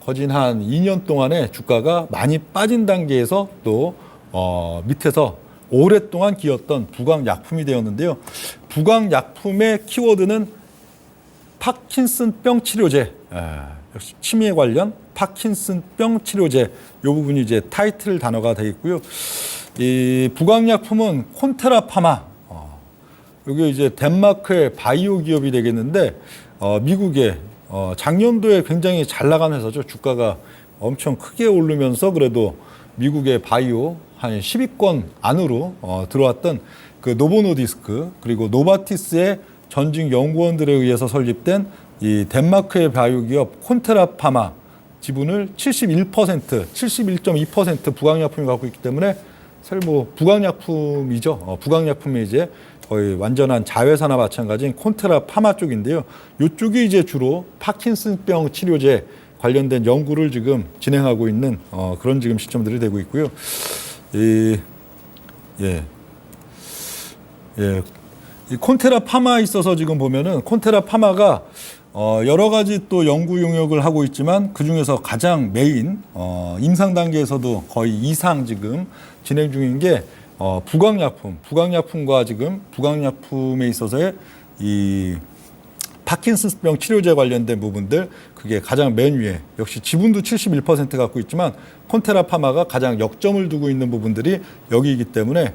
거진 한 2년 동안에 주가가 많이 빠진 단계에서 또 밑에서 오랫동안 기었던 부광약품이 되었는데요. 부광약품의 키워드는 파킨슨병 치료제, 역시 치매 관련 파킨슨병 치료제 이 부분이 이제 타이틀 단어가 되겠고요. 이 부광약품은 콘테라파마, 이게 이제 덴마크의 바이오 기업이 되겠는데 미국의 작년도에 굉장히 잘 나간 회사죠. 주가가 엄청 크게 오르면서 그래도 미국의 바이오 한 10위권 안으로 들어왔던 그 노보노디스크 그리고 노바티스의 전직 연구원들에 의해서 설립된 이 덴마크의 바이오 기업 콘테라파마 지분을 71.2% 부광약품이 갖고 있기 때문에 사실 뭐 부광약품이죠. 부광약품이 이제 거의 완전한 자회사나 마찬가지인 콘테라파마 쪽인데요. 이쪽이 이제 주로 파킨슨병 치료제 관련된 연구를 지금 진행하고 있는 그런 지금 시점들이 되고 있고요. 이 콘테라파마에 있어서 지금 보면은 콘테라파마가 여러 가지 또 연구 용역을 하고 있지만 그 중에서 가장 메인 임상 단계에서도 거의 이상 지금 진행 중인 게 부광약품과 지금 부광약품에 있어서의 이 파킨슨병 치료제 관련된 부분들 그게 가장 맨 위에 역시 지분도 71% 갖고 있지만 콘테라파마가 가장 역점을 두고 있는 부분들이 여기이기 때문에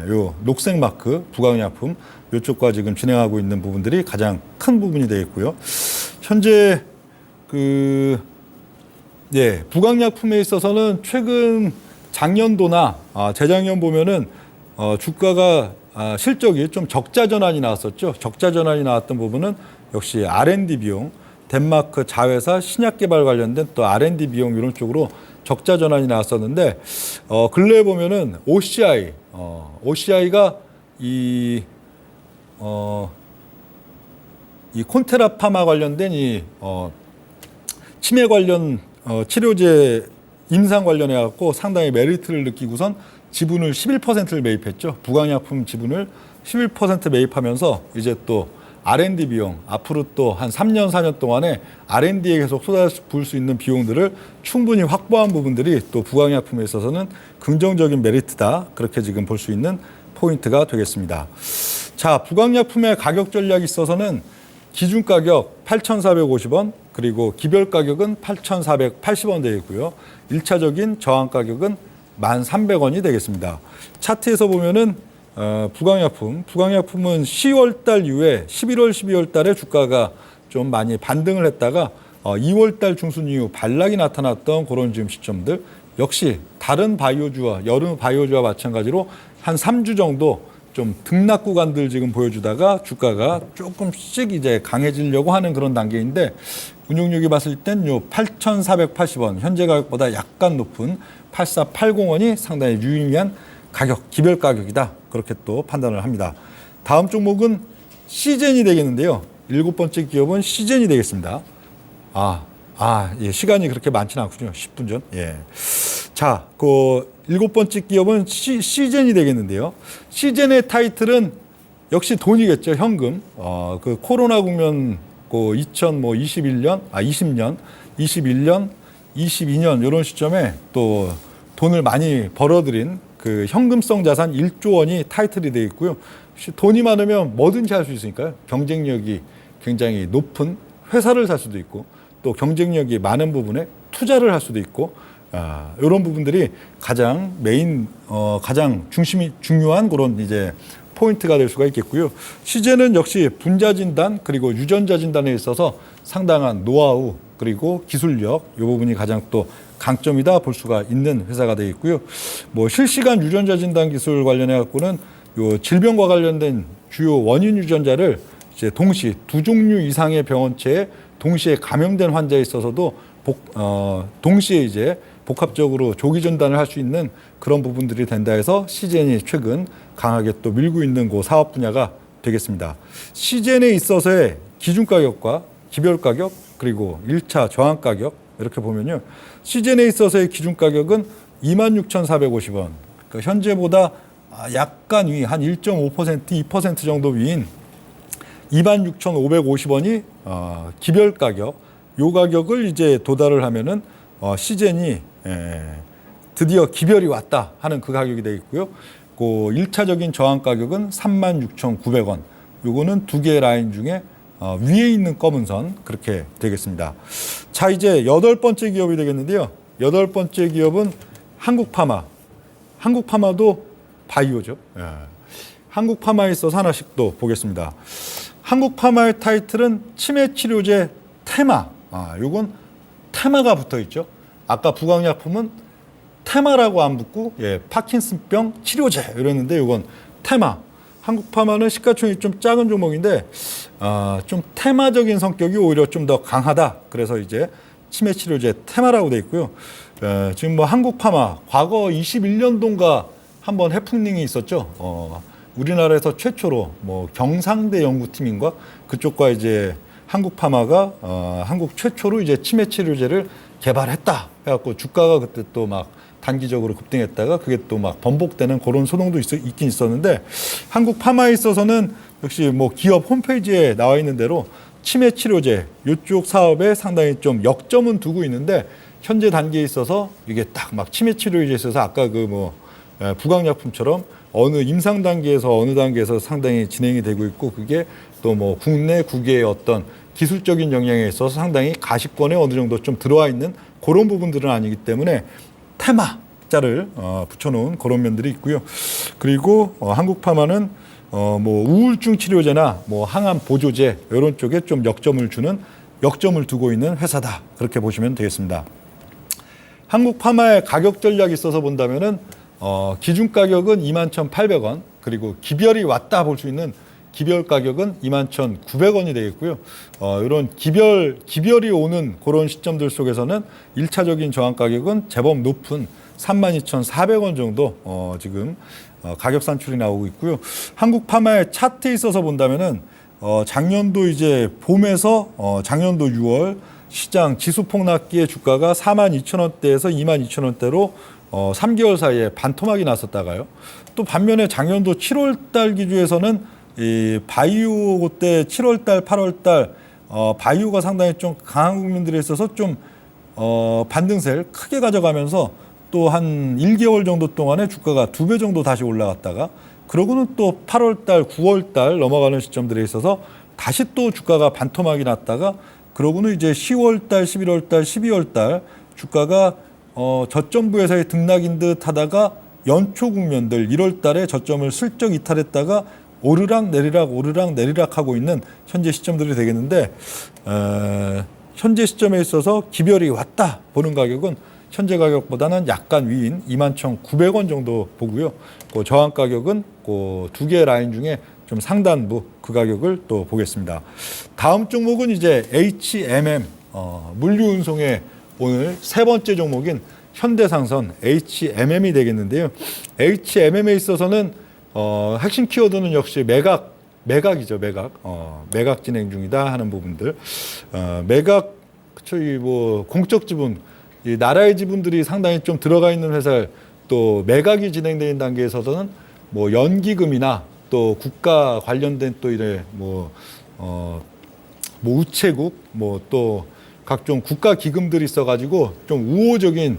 요 녹색 마크 부광약품 이쪽과 지금 진행하고 있는 부분들이 가장 큰 부분이 되겠고요. 현재 부광약품에 있어서는 최근 작년도나 재작년 보면은 주가가 실적이 좀 적자 전환이 나왔었죠. 적자 전환이 나왔던 부분은 역시 R&D 비용, 덴마크 자회사 신약 개발 관련된 또 R&D 비용 이런 쪽으로 적자 전환이 나왔었는데 근래에 보면은 OCI가 이 콘테라파마 관련된 이 치매 관련 치료제 임상 관련해 갖고 상당히 메리트를 느끼고선 지분을 11%를 매입했죠. 부광약품 지분을 11% 매입하면서 이제 또 R&D 비용 앞으로 또 한 3년 4년 동안에 R&D에 계속 쏟아부을 수 있는 비용들을 충분히 확보한 부분들이 또 부광약품에 있어서는 긍정적인 메리트다. 그렇게 지금 볼 수 있는 포인트가 되겠습니다. 자, 부광약품의 가격 전략이 있어서는 기준 가격 8,450원, 그리고 기별 가격은 8,480원 되어 있고요. 1차적인 저항 가격은 1,300원이 되겠습니다. 차트에서 보면은 부강약품은 10월 달 이후에 11월, 12월 달에 주가가 좀 많이 반등을 했다가 2월 달 중순 이후 반락이 나타났던 그런 지금 시점들, 역시 다른 바이오주와 여름 바이오주와 마찬가지로 한 3주 정도 좀 등락 구간들 지금 보여주다가 주가가 조금씩 이제 강해지려고 하는 그런 단계인데, 운용력이 봤을 땐 요 8,480원 현재 가격보다 약간 높은 8,480원이 상당히 유의미한 가격, 기별 가격이다, 그렇게 또 판단을 합니다. 다음 종목은 시젠이 되겠는데요. 7번째 기업은 시젠이 되겠습니다. 예, 시간이 그렇게 많지는 않군요. 10분 전. 예. 자, 그 7번째 기업은 시젠이 되겠는데요. 시젠의 타이틀은 역시 돈이겠죠. 현금. 그 코로나 국면, 그 2021년, 20년, 21년, 22년 이런 시점에 또 돈을 많이 벌어들인 그 현금성 자산 1조 원이 타이틀이 되어 있고요. 돈이 많으면 뭐든지 할 수 있으니까요. 경쟁력이 굉장히 높은 회사를 살 수도 있고, 또 경쟁력이 많은 부분에 투자를 할 수도 있고, 이런 부분들이 가장 가장 중요한 그런 이제 포인트가 될 수가 있겠고요. 시제는 역시 분자 진단 그리고 유전자 진단에 있어서 상당한 노하우 그리고 기술력, 이 부분이 가장 또 강점이다 볼 수가 있는 회사가 되어 있고요. 뭐 실시간 유전자 진단 기술 관련해 갖고는 요 질병과 관련된 주요 원인 유전자를 이제 동시 두 종류 이상의 병원체에 동시에 감염된 환자에 있어서도 동시에 이제 복합적으로 조기 진단을 할 수 있는 그런 부분들이 된다 해서 시젠이 최근 강하게 또 밀고 있는 그 사업 분야가 되겠습니다. 시젠에 있어서의 기준 가격과 기별 가격 그리고 1차 저항 가격 이렇게 보면요. 시젠에 있어서의 기준 가격은 26,450원. 그러니까 현재보다 약간 위, 한 1.5%, 2% 정도 위인 26,550원이 기별 가격, 요 가격을 이제 도달을 하면은 시젠이 드디어 기별이 왔다 하는 그 가격이 되어 있고요. 그 1차적인 저항 가격은 36,900원. 요거는 두 개의 라인 중에 위에 있는 검은 선, 그렇게 되겠습니다. 자, 이제 8번째 기업이 되겠는데요. 8번째 기업은 한국파마. 한국파마도 바이오죠. 한국파마에 있어서 하나씩 또 보겠습니다. 한국파마의 타이틀은 치매치료제 테마. 요건 테마가 붙어 있죠. 아까 부강약품은 테마라고 안 붙고, 파킨슨병 치료제 이랬는데 요건 테마. 한국파마는 시가총액이 좀 작은 종목인데 좀 테마적인 성격이 오히려 좀 더 강하다. 그래서 이제 치매치료제 테마라고 돼 있고요. 지금 뭐 한국파마 과거 21년도인가 한번 해프닝이 있었죠. 우리나라에서 최초로 뭐 경상대 연구팀인가 그쪽과 이제 한국파마가 한국 최초로 이제 치매치료제를 개발했다 해갖고 주가가 그때 또 막 단기적으로 급등했다가 그게 또 막 번복되는 그런 소동도 있긴 있었는데, 한국파마에 있어서는 역시 뭐 기업 홈페이지에 나와 있는 대로 치매치료제 이쪽 사업에 상당히 좀 역점은 두고 있는데, 현재 단계에 있어서 이게 딱 막 치매치료제에 있어서 아까 그 뭐 부강약품처럼 어느 임상 단계에서 어느 단계에서 상당히 진행이 되고 있고, 그게 또 뭐 국내 국외의 어떤 기술적인 영향에 있어서 상당히 가시권에 어느 정도 좀 들어와 있는 그런 부분들은 아니기 때문에 테마자를 붙여놓은 그런 면들이 있고요. 그리고 한국파마는 뭐 우울증 치료제나 뭐 항암 보조제 이런 쪽에 좀 역점을 두고 있는 회사다, 그렇게 보시면 되겠습니다. 한국파마의 가격 전략이 있어서 본다면은 기준 가격은 21,800원, 그리고 기별이 왔다 볼 수 있는 기별 가격은 21,900원이 되겠고요. 이런 기별이 오는 그런 시점들 속에서는 1차적인 저항 가격은 제법 높은 32,400원 정도 지금 가격 산출이 나오고 있고요. 한국파마의 차트에 있어서 본다면은 작년도 이제 봄에서 작년도 6월 시장 지수 폭락기의 주가가 42,000원대에서 22,000원대로 3개월 사이에 반토막이 났었다가요. 또 반면에 작년도 7월 달 기준에서는 이 바이오 그때 7월 달, 8월 달 바이오가 상당히 좀 강한 국민들에 있어서 좀 반등세를 크게 가져가면서 또 한 1개월 정도 동안에 주가가 2배 정도 다시 올라갔다가, 그러고는 또 8월 달, 9월 달 넘어가는 시점들에 있어서 다시 또 주가가 반토막이 났다가 그러고는 이제 10월 달, 11월 달, 12월 달 주가가 저점부에서의 등락인 듯 하다가 연초 국면들 1월 달에 저점을 슬쩍 이탈했다가 오르락 내리락 하고 있는 현재 시점들이 되겠는데 현재 시점에 있어서 기별이 왔다 보는 가격은 현재 가격보다는 약간 위인 21,900원 정도 보고요. 그 저항 가격은 그 두 개의 라인 중에 좀 상단부 그 가격을 또 보겠습니다. 다음 종목은 이제 HMM 물류운송의 오늘 세 번째 종목인 현대상선 HMM이 되겠는데요. HMM에 있어서는 핵심 키워드는 역시 매각이죠. 매각 진행 중이다 하는 부분들. 매각 저희 뭐 공적 지분, 이 나라의 지분들이 상당히 좀 들어가 있는 회사를 또 매각이 진행되는 단계에서는 뭐 연기금이나 또 국가 관련된 또 이래 뭐 우체국 뭐 또 각종 국가 기금들이 있어가지고 좀 우호적인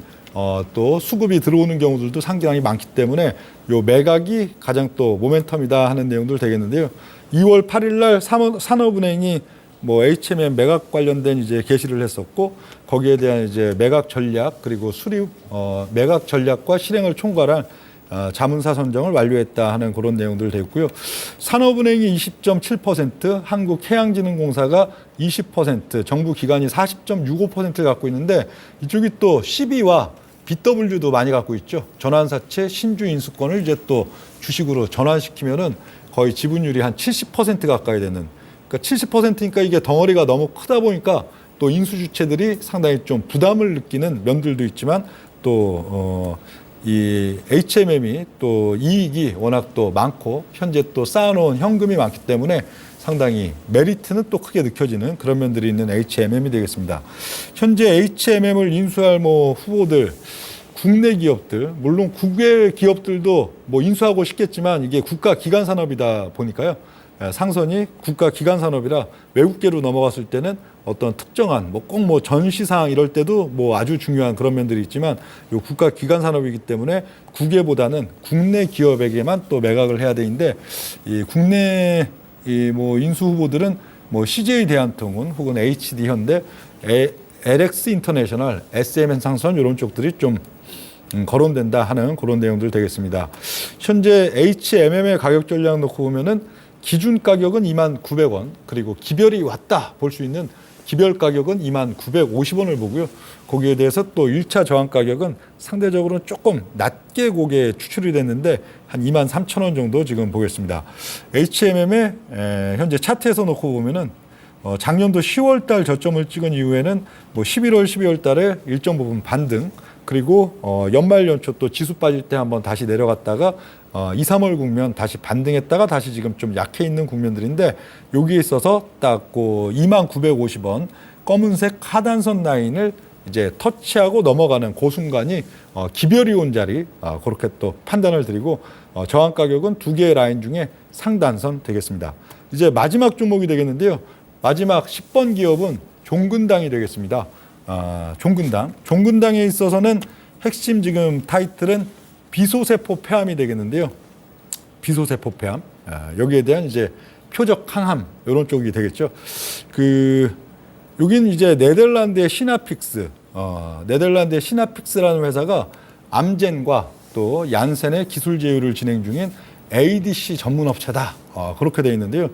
또 수급이 들어오는 경우들도 상당히 많기 때문에 요 매각이 가장 또 모멘텀이다 하는 내용들 되겠는데요. 2월 8일 날 산업은행이 뭐 HMM 매각 관련된 이제 게시를 했었고 거기에 대한 이제 매각 전략 그리고 수립 매각 전략과 실행을 총괄한 자문사 선정을 완료했다 하는 그런 내용들 되고요. 산업은행이 20.7%, 한국해양진흥공사가 20%, 정부 기관이 40.65% 갖고 있는데 이쪽이 또 CB와 BW도 많이 갖고 있죠. 전환사채 신주 인수권을 이제 또 주식으로 전환시키면은 거의 지분율이 한 70% 가까이 되는. 그러니까 70%니까 이게 덩어리가 너무 크다 보니까 또 인수주체들이 상당히 좀 부담을 느끼는 면들도 있지만 또 이 HMM이 또 이익이 워낙 또 많고 현재 또 쌓아놓은 현금이 많기 때문에 상당히 메리트는 또 크게 느껴지는 그런 면들이 있는 HMM이 되겠습니다. 현재 HMM을 인수할 뭐 후보들 국내 기업들 물론 국외 기업들도 뭐 인수하고 싶겠지만 이게 국가 기관 산업이다 보니까요. 상선이 국가 기관 산업이라 외국계로 넘어갔을 때는 어떤 특정한 뭐 꼭 뭐 전시상 이럴 때도 뭐 아주 중요한 그런 면들이 있지만 요 국가 기관 산업이기 때문에 국외보다는 국내 기업에게만 또 매각을 해야 되는데 이 국내 이 뭐 인수 후보들은 뭐 CJ 대한통운 혹은 HD 현대, LX 인터내셔널, SMN 상선 이런 쪽들이 좀 거론된다 하는 그런 내용들 되겠습니다. 현재 HMM의 가격 전략 놓고 보면은 기준 가격은 29,900원 그리고 기별이 왔다 볼 수 있는 기별 가격은 29,950원을 보고요. 거기에 대해서 또 1차 저항 가격은 상대적으로 조금 낮게 고개 추출이 됐는데 한 23,000원 정도 지금 보겠습니다. HMM의 현재 차트에서 놓고 보면은 작년도 10월 달 저점을 찍은 이후에는 뭐 11월, 12월 달에 일정 부분 반등 그리고 연말 연초 또 지수 빠질 때 한번 다시 내려갔다가 2, 3월 국면 다시 반등했다가 다시 지금 좀 약해 있는 국면들인데 여기에 있어서 딱 29,950원 검은색 하단선 라인을 이제 터치하고 넘어가는 그 순간이 기별이 온 자리 그렇게 또 판단을 드리고 저항 가격은 두 개의 라인 중에 상단선 되겠습니다. 이제 마지막 종목이 되겠는데요. 마지막 10번 기업은 종근당이 되겠습니다. 종근당에 있어서는 핵심 지금 타이틀은 비소세포 폐암이 되겠는데요. 비소세포 폐암. 여기에 대한 이제 표적 항암 이런 쪽이 되겠죠. 여기는 이제 네덜란드의 시나픽스, 네덜란드의 시나픽스라는 회사가 암젠과 또 얀센의 기술 제휴를 진행 중인 ADC 전문 업체다. 그렇게 되어 있는데요.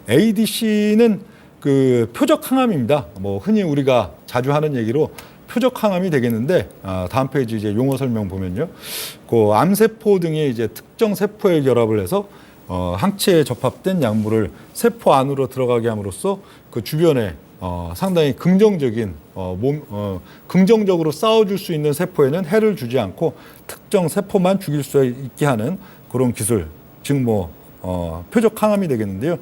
ADC는 그 표적 항암입니다. 뭐 흔히 우리가 자주 하는 얘기로 표적 항암이 되겠는데 다음 페이지 이제 용어 설명 보면요, 그 암세포 등의 이제 특정 세포에 결합을 해서 항체에 접합된 약물을 세포 안으로 들어가게 함으로써 그 주변에 상당히 긍정적인 긍정적으로 싸워줄 수 있는 세포에는 해를 주지 않고 특정 세포만 죽일 수 있게 하는 그런 기술, 즉 뭐 표적 항암이 되겠는데요.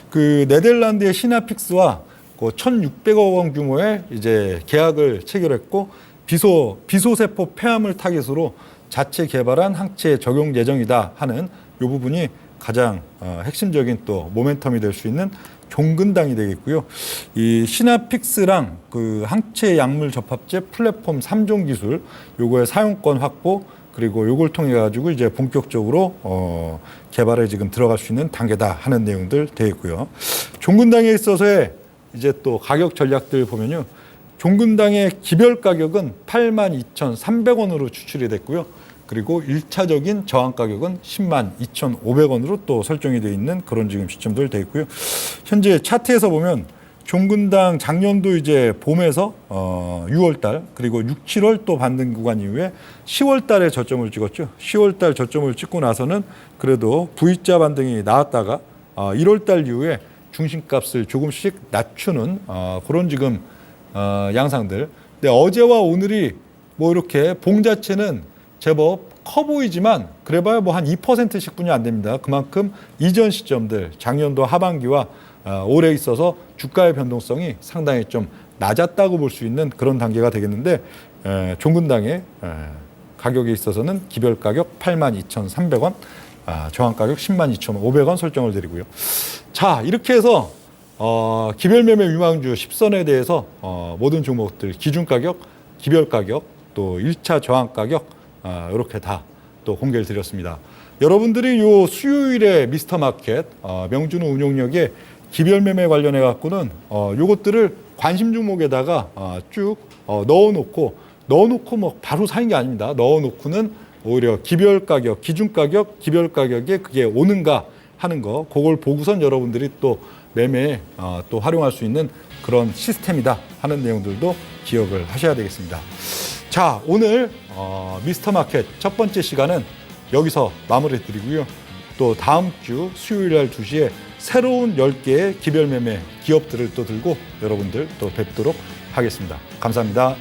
그 네덜란드의 시나픽스와 1,600억 원 규모의 이제 계약을 체결했고 비소세포 폐암을 타깃으로 자체 개발한 항체에 적용 예정이다 하는 이 부분이 가장 핵심적인 또 모멘텀이 될 수 있는 종근당이 되겠고요. 이 시나픽스랑 그 항체 약물 접합제 플랫폼 3종 기술 요거의 사용권 확보 그리고 요걸 통해 가지고 이제 본격적으로 개발에 지금 들어갈 수 있는 단계다 하는 내용들 되어 있고요. 종근당에 있어서의 이제 또 가격 전략들 보면요. 종근당의 기별 가격은 82,300원으로 추출이 됐고요. 그리고 1차적인 저항 가격은 102,500원으로 또 설정이 되어 있는 그런 지금 시점들 되어 있고요. 현재 차트에서 보면 종근당 작년도 이제 봄에서 6월달 그리고 6, 7월 또 반등 구간 이후에 10월달에 저점을 찍었죠. 10월달 저점을 찍고 나서는 그래도 V자 반등이 나왔다가 1월달 이후에 중심값을 조금씩 낮추는 그런 지금 양상들. 근데 어제와 오늘이 뭐 이렇게 봉 자체는 제법 커 보이지만 그래봐야 뭐 한 2%씩뿐이 안 됩니다. 그만큼 이전 시점들 작년도 하반기와 올해 있어서 주가의 변동성이 상당히 좀 낮았다고 볼 수 있는 그런 단계가 되겠는데 종근당의 가격에 있어서는 기별 가격 82,300원, 저항 가격 102,500원 설정을 드리고요. 자, 이렇게 해서 기별 매매 유망주 10선에 대해서 모든 종목들 기준 가격, 기별 가격, 또 1차 저항 가격 이렇게 다 또 공개를 드렸습니다. 여러분들이 요 수요일에 미스터 마켓 명준호 운용력에 기별 매매 관련해 갖고는 요것들을 관심 종목에다가 쭉 넣어놓고 뭐 바로 사는 게 아닙니다. 넣어놓고는 오히려 기별 가격, 기준 가격, 기별 가격에 그게 오는가 하는 거 그걸 보고선 여러분들이 또 매매에 또 활용할 수 있는 그런 시스템이다 하는 내용들도 기억을 하셔야 되겠습니다. 자, 오늘 미스터 마켓 첫 번째 시간은 여기서 마무리 드리고요. 또 다음 주 수요일 날 2시에 새로운 10개의 기별 매매 기업들을 또 들고 여러분들 또 뵙도록 하겠습니다. 감사합니다.